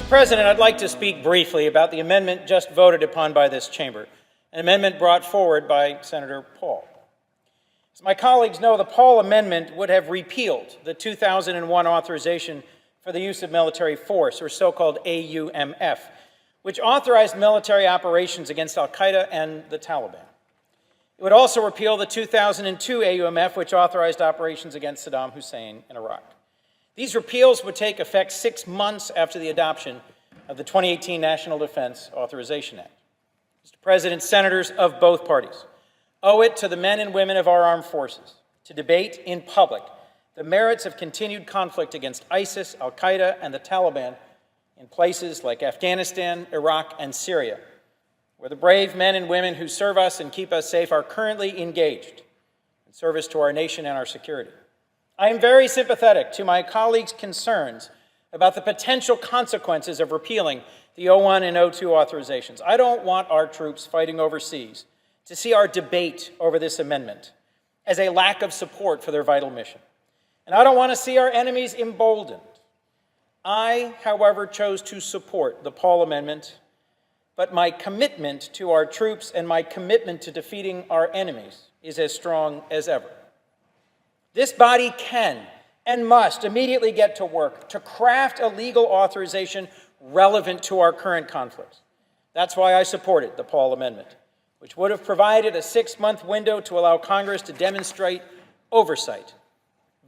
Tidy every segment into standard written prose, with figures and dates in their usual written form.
President, I'd like to speak briefly about the amendment just voted upon by this chamber, an amendment brought forward by Senator Paul. As my colleagues know, the Paul amendment would have repealed the 2001 authorization for the use of military force, or so-called AUMF, which authorized military operations against al-Qaeda and the Taliban. It would also repeal the 2002 AUMF, which authorized operations against Saddam Hussein in Iraq. These repeals would take effect 6 months after the adoption of the 2018 National Defense Authorization Act. Mr. President, senators of both parties owe it to the men and women of our armed forces to debate in public the merits of continued conflict against ISIS, al-Qaeda, and the Taliban in places like Afghanistan, Iraq, and Syria, where the brave men and women who serve us and keep us safe are currently engaged in service to our nation and our security. I am very sympathetic to my colleagues' concerns about the potential consequences of repealing the 01 and 02 authorizations. I don't want our troops fighting overseas to see our debate over this amendment as a lack of support for their vital mission. And I don't want to see our enemies emboldened. I, however, chose to support the Paul Amendment, but my commitment to our troops and my commitment to defeating our enemies is as strong as ever. This body can and must immediately get to work to craft a legal authorization relevant to our current conflicts. That's why I supported the Paul Amendment, which would have provided a 6-month window to allow Congress to demonstrate oversight,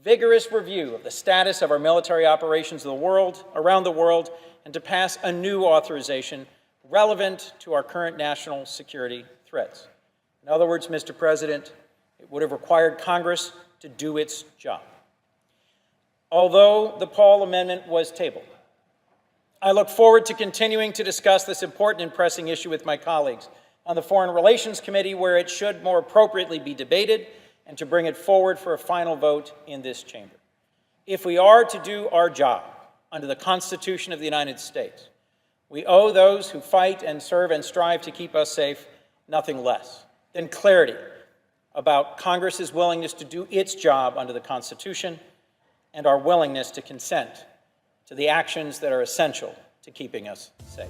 vigorous review of the status of our military operations around the world, and to pass a new authorization relevant to our current national security threats. In other words, Mr. President, it would have required Congress to do its job. Although the Paul Amendment was tabled, I look forward to continuing to discuss this important and pressing issue with my colleagues on the Foreign Relations Committee, where it should more appropriately be debated, and to bring it forward for a final vote in this chamber. If we are to do our job under the Constitution of the United States, we owe those who fight and serve and strive to keep us safe nothing less than clarity about Congress's willingness to do its job under the Constitution and our willingness to consent to the actions that are essential to keeping us safe.